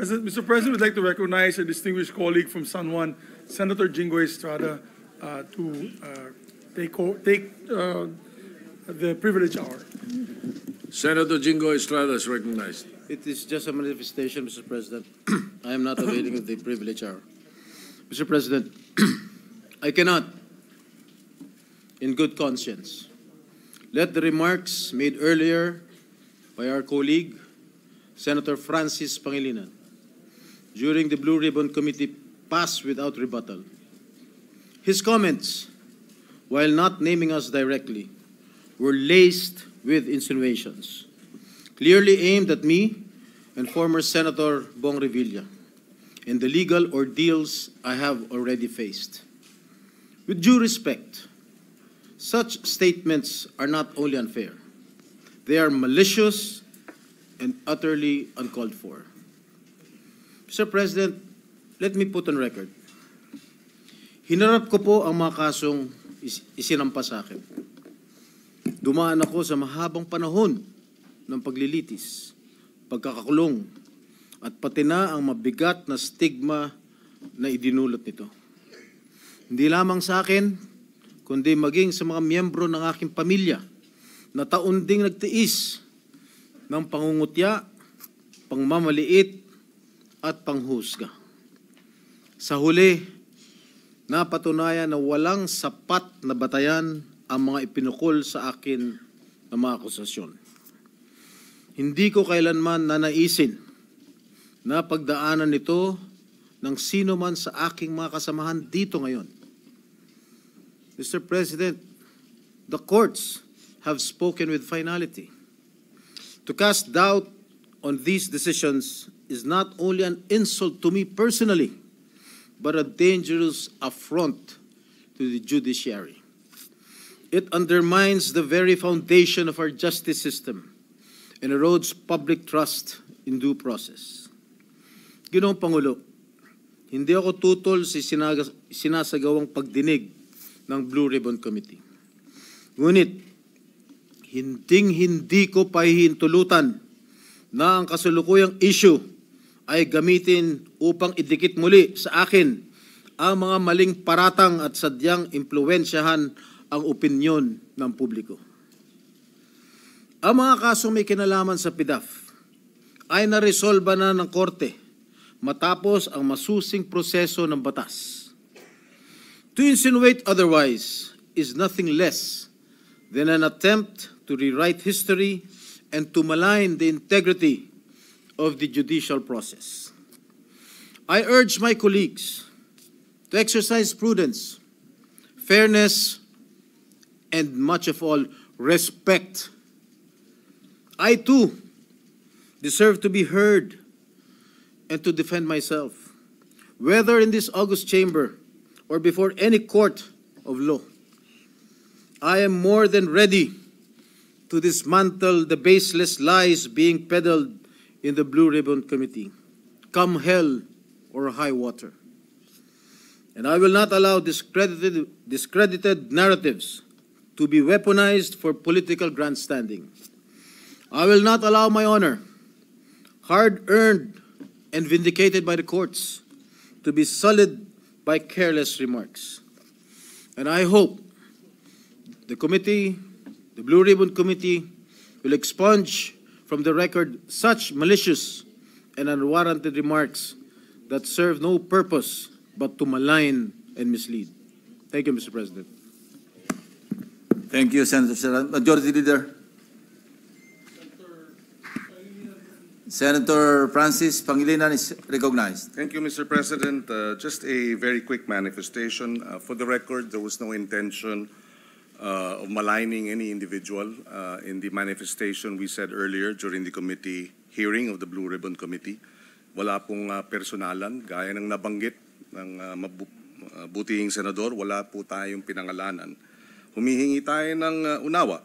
Mr. President, we'd like to recognize a distinguished colleague from San Juan, Senator Jingo Estrada, to take the privilege hour. Senator Jingo Estrada is recognized. It is just a manifestation, Mr. President. I am not availing of the privilege hour. Mr. President, I cannot, in good conscience, let the remarks made earlier by our colleague, Senator Francis Pangilinan, during the Blue Ribbon Committee pass without rebuttal. His comments, while not naming us directly, were laced with insinuations, clearly aimed at me and former Senator Bong Revilla, and the legal ordeals I have already faced. With due respect, such statements are not only unfair, they are malicious and utterly uncalled for. Mr. President, let me put on record. Hinarap ko po ang mga kasong isinampa sa akin. Dumaan ako sa mahabang panahon ng paglilitis, pagkakakulong, at pati na ang mabigat na stigma na idinulot nito. Hindi lamang sa akin, kundi maging sa mga miyembro ng aking pamilya na taon ding nagtiis ng pangungutya, pangmamaliit, at panghusga. Sa huli, napatunayan na walang sapat na batayan ang mga ipinukol sa akin na mga akusasyon. Hindi ko kailanman nanaisin na pagdaanan nito ng sino man sa aking mga kasamahan dito ngayon. Mr. President, the courts have spoken with finality. To cast doubt on these decisions is not only an insult to me personally, but a dangerous affront to the judiciary. It undermines the very foundation of our justice system and erodes public trust in due process. Ginoong Pangulo, hindi ako tutol sa sinasagawang pagdinig ng Blue Ribbon Committee. Ngunit, hindi ko pahihintulutan na ang kasalukuyang issue ay gamitin upang idikit muli sa akin ang mga maling paratang at sadyang impluwensyahan ang opinyon ng publiko. Ang mga kasong may kinalaman sa PDAF ay naresolba na ng korte matapos ang masusing proseso ng batas. To insinuate otherwise is nothing less than an attempt to rewrite history and to malign the integrity of the judicial process. I urge my colleagues to exercise prudence, fairness, and much of all, respect. I too deserve to be heard and to defend myself, whether in this august chamber or before any court of law. I am more than ready to dismantle the baseless lies being peddled in the Blue Ribbon Committee, come hell or high water. And I will not allow discredited narratives to be weaponized for political grandstanding. I will not allow my honor, hard-earned and vindicated by the courts, to be sullied by careless remarks. And I hope the committee, the Blue Ribbon Committee, will expunge from the record such malicious and unwarranted remarks that serve no purpose but to malign and mislead. Thank you, Mr. President. Thank you, Senator Serrano. Majority Leader. Senator Francis Pangilinan is recognized. Thank you, Mr. President. Just a very quick manifestation. For the record, there was no intention of maligning any individual in the manifestation we said earlier during the committee hearing of the Blue Ribbon Committee. Wala pong personalan, gaya ng nabanggit ng butihing senador, wala po tayong pinangalanan. Humihingi tayo ng unawa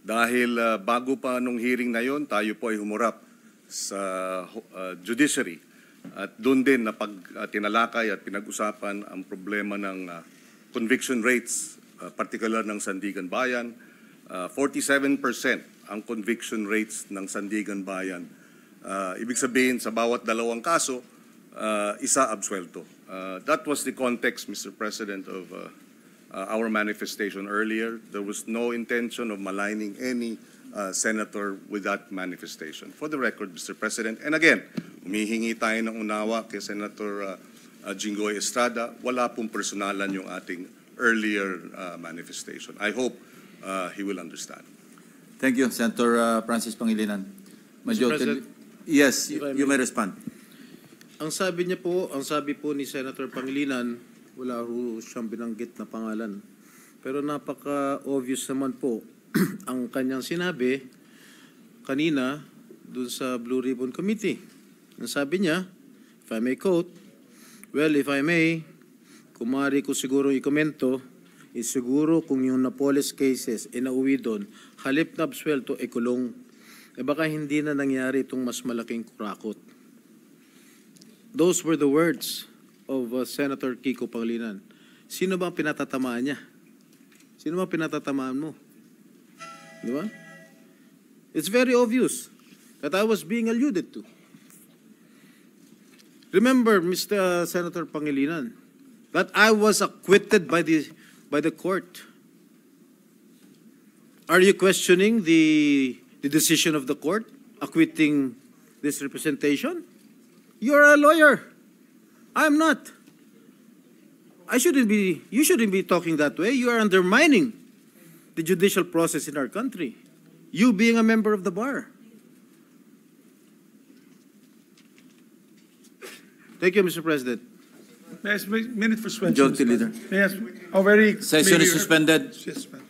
dahil bago pa nung hearing na yon, tayo po ay humurap sa judiciary at doon din na tinalakay at pinag-usapan ang problema ng conviction rates, particular ng Sandigan Bayan. 47% ang conviction rates ng Sandigan Bayan Ibig sabihin, sa bawat dalawang kaso, isa absuelto. That was the context, Mr. President, of our manifestation earlier. There was no intention of maligning any senator with that manifestation. For the record, Mr. President, and again, humihingi tayo ng unawa kay Senator Jinggoy Estrada, wala pong personalan yung ating earlier manifestation. I hope he will understand. Thank you, Senator Francis Pangilinan. President, Yes, if I you may- may respond. Ang sabi po ni Senator Pangilinan, wala ho siyang binanggit na pangalan. Pero napaka-obvious naman po ang kanyang sinabi kanina dun sa Blue Ribbon Committee. Ang sabi niya, if I may quote, well, if I may, kung maaari ko siguro ikomento, is siguro kung yung Napoles cases inauwi doon, halip na absuelto, kulong. Baka hindi na nangyari itong mas malaking kurakot. Those were the words of Senator Kiko Pangilinan. Sino ba ang pinatatamaan niya? Sino ba ang pinatatamaan mo? Di ba? It's very obvious that I was being alluded to. Remember, Mr. Senator Pangilinan, that I was acquitted by the court. Are you questioning the decision of the court acquitting this representation? You're a lawyer. I'm not. You shouldn't be talking that way. You are undermining the judicial process in our country. You being a member of the bar. Thank you, Mr. President. May I ask a minute for suspension? Majority Leader. May I ask, how very... Session is suspended. Suspended.